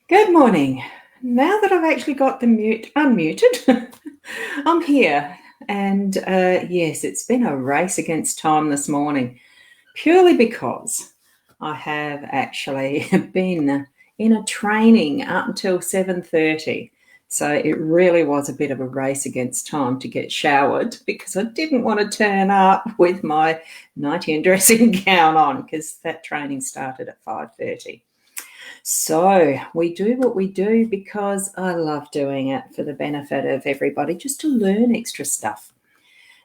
Good morning. Now that I've actually got the unmuted, I'm here. And yes, it's been a race against time this morning, purely because I have actually been in a training up until 7:30. So it really was a bit of a race against time to get showered because I didn't want to turn up with my nightie and dressing gown on because that training started at 5:30. So we do what we do because I love doing it for the benefit of everybody, just to learn extra stuff.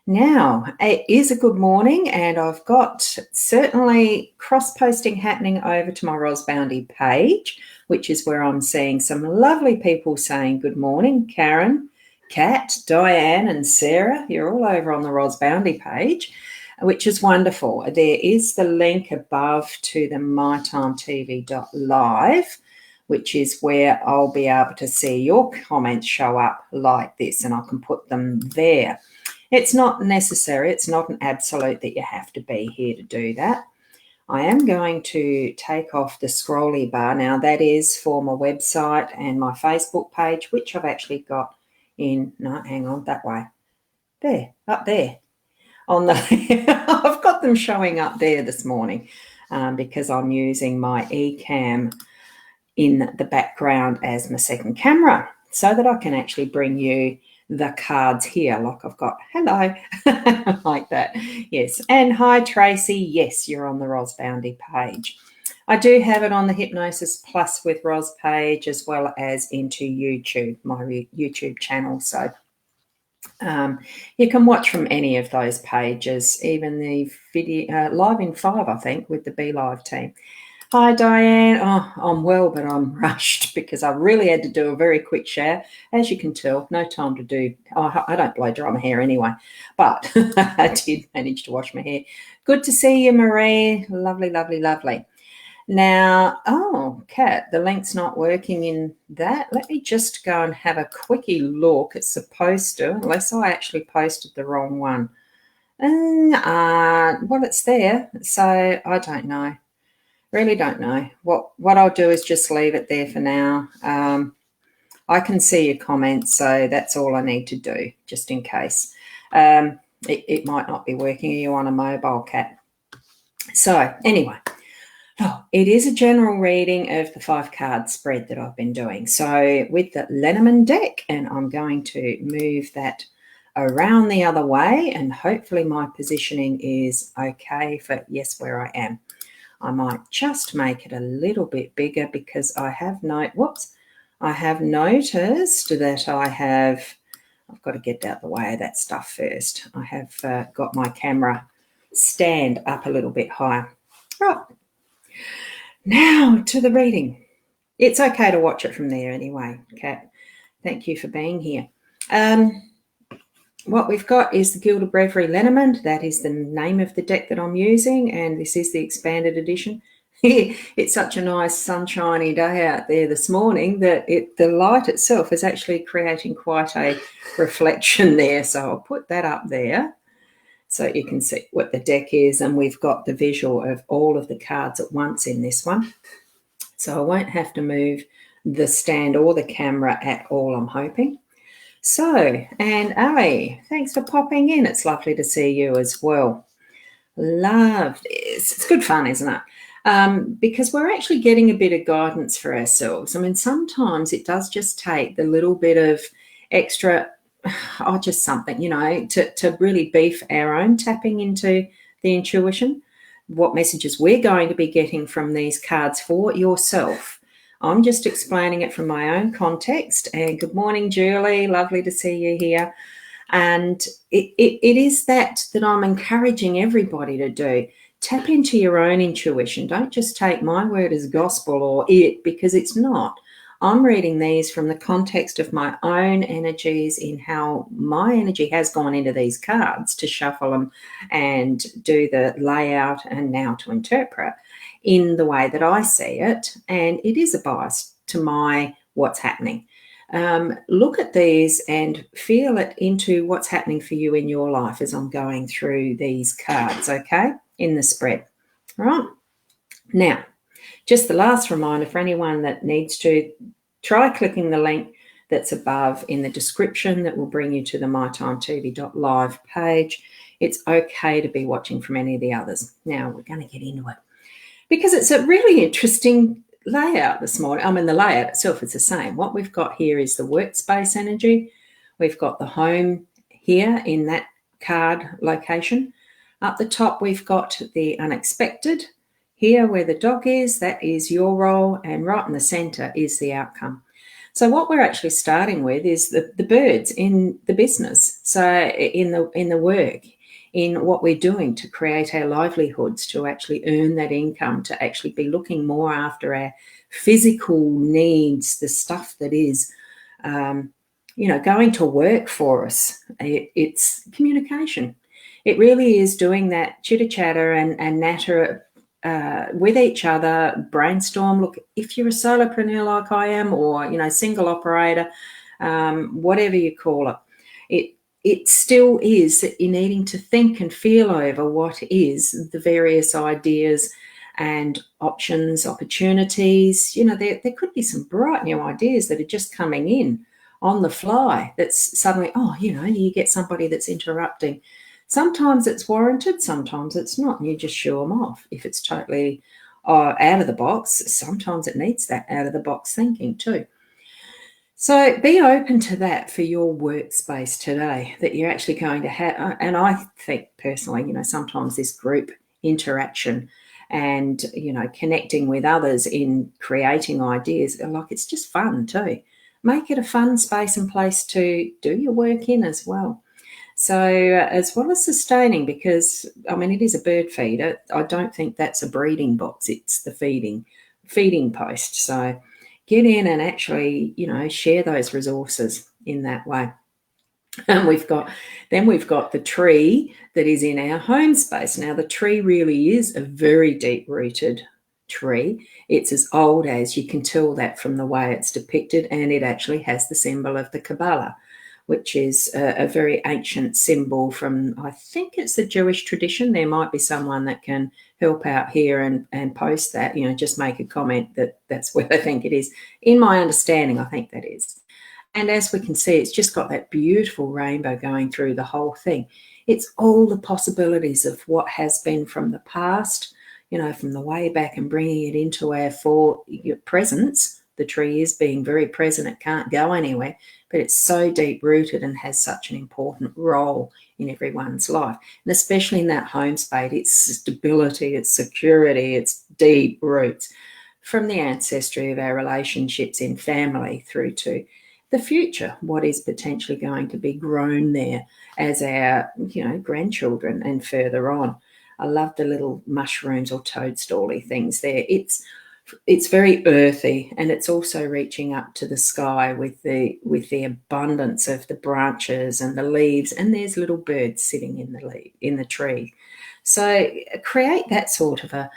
Now, it is a good morning, and I've got certainly cross-posting happening over to my Rosboundy page, which is where I'm seeing some lovely people saying good morning. Karen, Kat, Diane and Sarah, you're all over on the Rosboundy page, which is wonderful. There is the link above to the mytimetv.live, which is where I'll be able to see your comments show up like this, and I can put them there. It's not necessary. It's not an absolute that you have to be here to do that. I am going to take off the scrolly bar. Now, that is for my website and my Facebook page, which I've actually got in, no, hang on, that way. There, up there. I've got them showing up there this morning because I'm using my eCam in the background as my second camera so that I can actually bring you the cards here, like I've got hello, like that. Yes, and hi Tracy. Yes, you're on the Rosboundy page. I do have it on the Hypnosis Plus with Ros page as well as into YouTube, my YouTube channel. So you can watch from any of those pages, even the video live in 5, I think, with the Be Live team. Hi, Diane. Oh, I'm well, but I'm rushed because I really had to do a very quick shower. As you can tell, no time to do. Oh, I don't blow dry my hair anyway, but I did manage to wash my hair. Good to see you, Marie. Lovely, lovely, lovely. Now, oh, Kat, the link's not working in that. Let me just go and have a quickie look. It's supposed to, unless I actually posted the wrong one. Well, it's there, so I don't know. Really don't know. What I'll do is just leave it there for now. I can see your comments, so that's all I need to do, just in case. It might not be working. Are you on a mobile, Kat? So anyway, it is a general reading of the 5-card spread that I've been doing. So with the Lenormand deck, and I'm going to move that around the other way, and hopefully my positioning is okay for, yes, where I am. I might just make it a little bit bigger because I have noticed that I've got to get out the way of that stuff first. I have got my camera stand up a little bit higher. Right, now to the reading. It's okay to watch it from there anyway, Kat. Thank you for being here. What we've got is the Gilded Breviary Lenormand. That is the name of the deck that I'm using, and this is the expanded edition. It's such a nice sunshiny day out there this morning that the light itself is actually creating quite a reflection there. So I'll put that up there so you can see what the deck is, and we've got the visual of all of the cards at once in this one. So I won't have to move the stand or the camera at all, I'm hoping. So, and Ali, thanks for popping in. It's lovely to see you as well. Love this. It's good fun, isn't it? Because we're actually getting a bit of guidance for ourselves. I mean, sometimes it does just take the little bit of extra, just something, to really beef our own tapping into the intuition, what messages we're going to be getting from these cards for yourself. I'm just explaining it from my own context. And good morning, Julie. Lovely to see you here. And it is that I'm encouraging everybody to do. Tap into your own intuition. Don't just take my word as gospel or it, because it's not. I'm reading these from the context of my own energies, in how my energy has gone into these cards to shuffle them and do the layout and now to interpret in the way that I see it. And it is a bias to my what's happening. Look at these and feel it into what's happening for you in your life as I'm going through these cards, okay, in the spread. All right. Now, just the last reminder for anyone that needs to, try clicking the link that's above in the description that will bring you to the mytimetv.live page. It's okay to be watching from any of the others. Now, we're going to get into it because it's a really interesting layout this morning. I mean, the layout itself is the same. What we've got here is the workspace energy. We've got the home here in that card location. Up the top, we've got the unexpected. Here where the dog is, that is your role, and right in the center is the outcome. So what we're actually starting with is the birds in the business. So in the work, in what we're doing to create our livelihoods, to actually earn that income, to actually be looking more after our physical needs, the stuff that is, going to work for us. It's communication. It really is doing that chitter-chatter and natter with each other, brainstorm. Look, if you're a solopreneur like I am, or, single operator, whatever you call it, it still is that you're needing to think and feel over what is the various ideas and options, opportunities. There could be some bright new ideas that are just coming in on the fly. That's suddenly, you get somebody that's interrupting. Sometimes it's warranted, sometimes it's not, and you just shoo them off. If it's totally out of the box, sometimes it needs that out of the box thinking too. So be open to that for your workspace today, that you're actually going to have. And I think personally, sometimes this group interaction and, connecting with others in creating ideas, it's just fun too. Make it a fun space and place to do your work in as well. So as well as sustaining, because, it is a bird feeder. I don't think that's a breeding box. It's the feeding post. So get in and actually, share those resources in that way. And we've got the tree that is in our home space. Now, the tree really is a very deep-rooted tree. It's as old as, you can tell that from the way it's depicted, and it actually has the symbol of the Kabbalah, which is a very ancient symbol from, I think it's the Jewish tradition. There might be someone that can help out here and post that, just make a comment that's where I think it is. In my understanding, I think that is. And as we can see, it's just got that beautiful rainbow going through the whole thing. It's all the possibilities of what has been from the past, from the way back, and bringing it into our presence. The tree is being very present. It can't go anywhere, but it's so deep-rooted and has such an important role in everyone's life. And especially in that home space, it's stability, it's security, it's deep roots from the ancestry of our relationships in family through to the future, what is potentially going to be grown there as our, grandchildren and further on. I love the little mushrooms or toadstool-y things there. It's very earthy, and it's also reaching up to the sky with the abundance of the branches and the leaves, and there's little birds sitting in the tree. So create that sort of a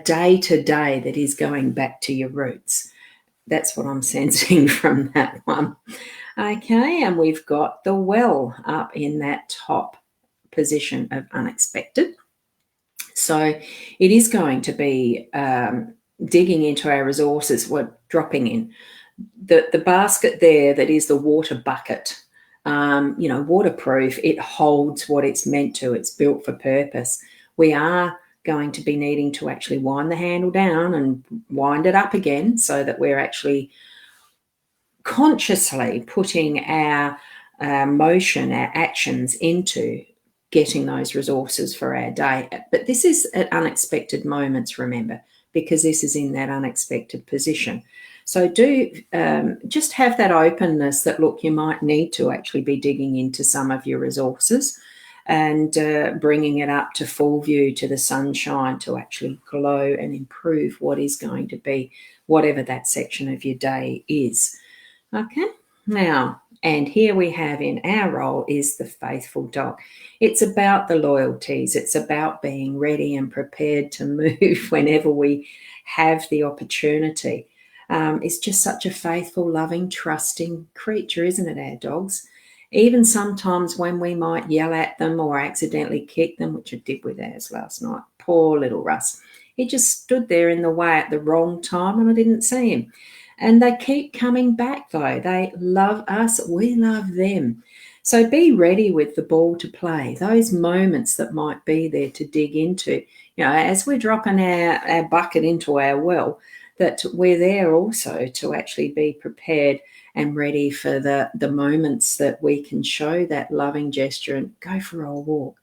day-to-day that is going back to your roots. That's what I'm sensing from that one. Okay, and we've got the well up in that top position of unexpected. So it is going to be digging into our resources. We're dropping in the basket there that is the water bucket. Waterproof. It holds what it's meant to. It's built for purpose. We are going to be needing to actually wind the handle down and wind it up again so that we're actually consciously putting our motion, our actions into getting those resources for our day. But this is at unexpected moments, remember, because this is in that unexpected position. So do just have that openness that, look, you might need to actually be digging into some of your resources and bringing it up to full view, to the sunshine, to actually glow and improve what is going to be whatever that section of your day is. Okay, now, and here we have in our role is the faithful dog. It's about the loyalties. It's about being ready and prepared to move whenever we have the opportunity. It's just such a faithful, loving, trusting creature, isn't it, our dogs? Even sometimes when we might yell at them or accidentally kick them, which I did with ours last night. Poor little Russ. He just stood there in the way at the wrong time and I didn't see him. And they keep coming back, though. They love us. We love them. So be ready with the ball to play. Those moments that might be there to dig into, as we're dropping our bucket into our well, that we're there also to actually be prepared and ready for the moments that we can show that loving gesture and go for a walk.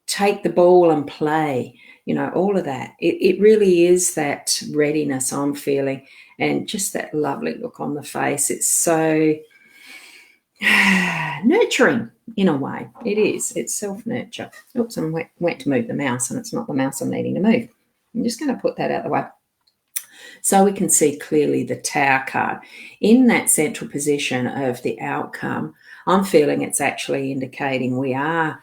Take the ball and play, all of that. It really is that readiness I'm feeling and just that lovely look on the face. It's so nurturing in a way. It is. It's self-nurture. Oops, I went to move the mouse and it's not the mouse I'm needing to move. I'm just going to put that out of the way. So we can see clearly the Tower card. In that central position of the outcome, I'm feeling it's actually indicating we are,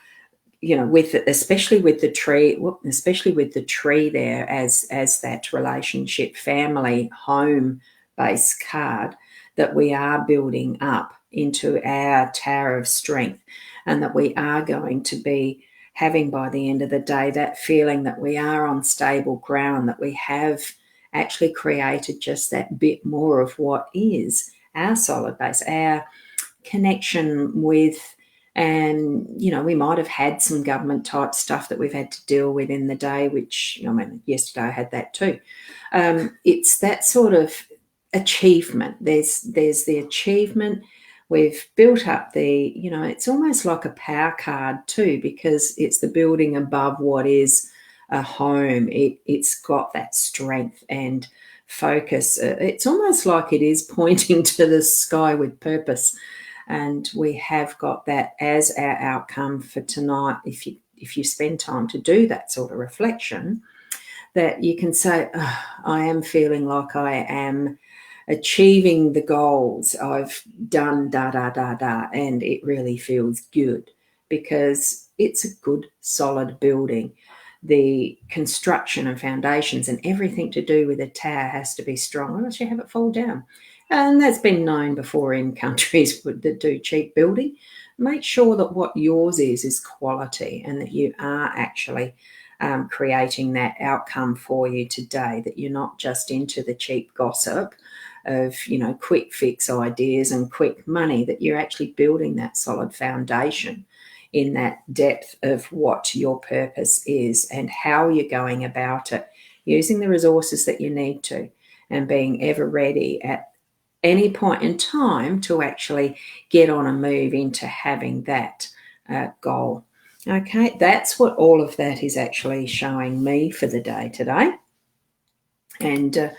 especially with the tree there as that relationship, family, home-based card, that we are building up into our tower of strength, and that we are going to be having by the end of the day that feeling that we are on stable ground, that we have actually created just that bit more of what is our solid base, our connection with. And, we might have had some government type stuff that we've had to deal with in the day, which, yesterday I had that too. It's that sort of achievement. There's the achievement. We've built up it's almost like a power card too, because it's the building above what is a home. It's got that strength and focus. It's almost like it is pointing to the sky with purpose. And we have got that as our outcome for tonight. If you spend time to do that sort of reflection, that you can say, I am feeling like I am achieving the goals. I've done da, da, da, da, and it really feels good because it's a good, solid building. The construction and foundations and everything to do with a tower has to be strong, or else you have it fall down. And that's been known before in countries that do cheap building. Make sure that what yours is quality, and that you are actually creating that outcome for you today, that you're not just into the cheap gossip of, quick fix ideas and quick money, that you're actually building that solid foundation in that depth of what your purpose is and how you're going about it, using the resources that you need to, and being ever ready at any point in time to actually get on and move into having that goal. Okay, that's what all of that is actually showing me for the day today. And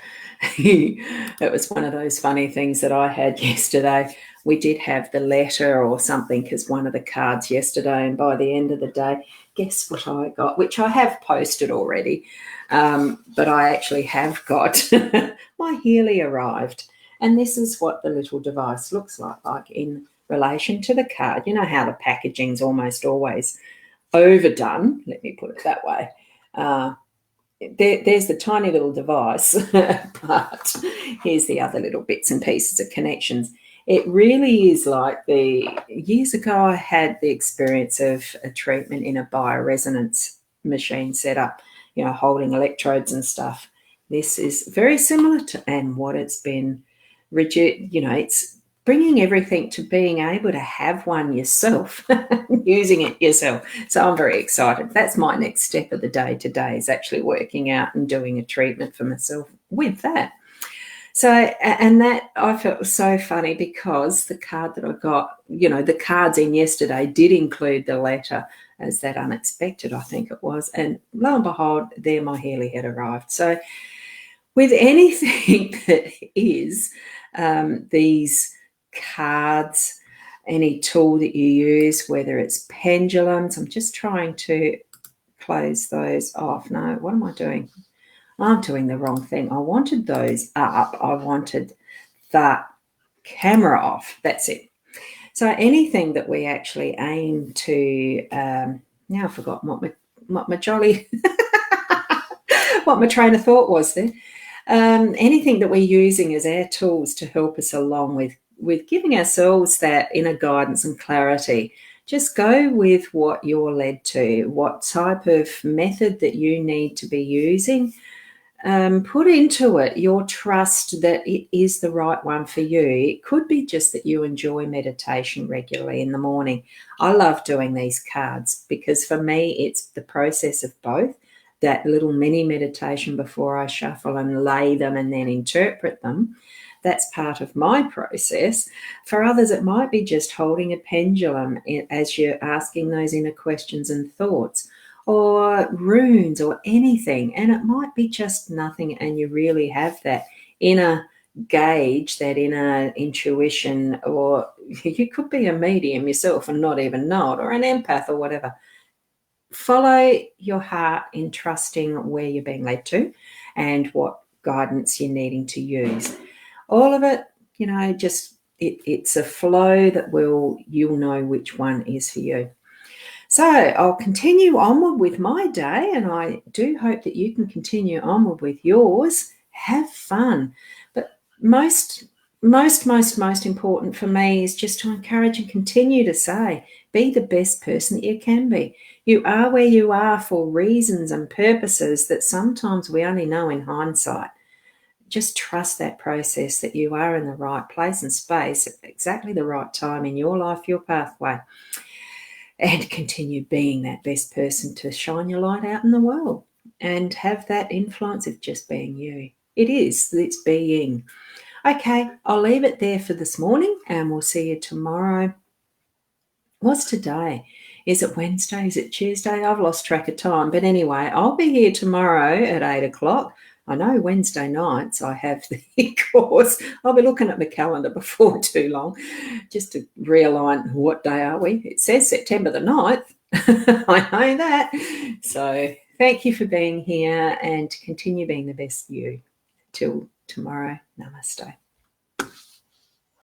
it was one of those funny things that I had yesterday. We did have the letter or something as one of the cards yesterday, and by the end of the day, guess what I got, which I have posted already, but I actually have got my Healy arrived. And this is what the little device looks like in relation to the card. You know how the packaging's almost always overdone, let me put it that way. There's the tiny little device, but here's the other little bits and pieces of connections. It really is like years ago I had the experience of a treatment in a bioresonance machine set up, holding electrodes and stuff. This is very similar to, and what it's been rigid, it's bringing everything to being able to have one yourself, using it yourself. So I'm very excited. That's my next step of the day today, is actually working out and doing a treatment for myself with that. So, and that I felt was so funny, because the card that I got, the cards in yesterday did include the letter as that unexpected, I think it was. And lo and behold, there my Healy had arrived. So with anything that is these cards, any tool that you use, whether it's pendulums, I'm just trying to close those off. No, what am I doing? I'm doing the wrong thing. I wanted those up. I wanted that camera off. That's it. So anything that we actually aim to, now I've forgotten what my jolly, what my train of thought was there. Anything that we're using as our tools to help us along with giving ourselves that inner guidance and clarity. Just go with what you're led to, what type of method that you need to be using. Put into it your trust that it is the right one for you. It could be just that you enjoy meditation regularly in the morning. I love doing these cards because for me, it's the process of both. That little mini meditation before I shuffle and lay them and then interpret them. That's part of my process. For others, it might be just holding a pendulum as you're asking those inner questions and thoughts, or runes or anything. And it might be just nothing, and you really have that inner gauge, that inner intuition, or you could be a medium yourself and not even know it, or an empath or whatever. Follow your heart in trusting where you're being led to and what guidance you're needing to use. All of it, just it's a flow that you'll know which one is for you. So I'll continue onward with my day, and I do hope that you can continue onward with yours. Have fun. But most important for me is just to encourage and continue to say, be the best person that you can be. You are where you are for reasons and purposes that sometimes we only know in hindsight. Just trust that process, that you are in the right place and space at exactly the right time in your life, your pathway, and continue being that best person to shine your light out in the world and have that influence of just being you. It's being. Okay, I'll leave it there for this morning, and we'll see you tomorrow. What's today? Is it Wednesday? Is it Tuesday? I've lost track of time. But anyway, I'll be here tomorrow at 8 o'clock. I know Wednesday nights I have the course. I'll be looking at my calendar before too long just to realign what day are we. It says September the 9th. I know that. So thank you for being here, and continue being the best you. Till tomorrow, namaste.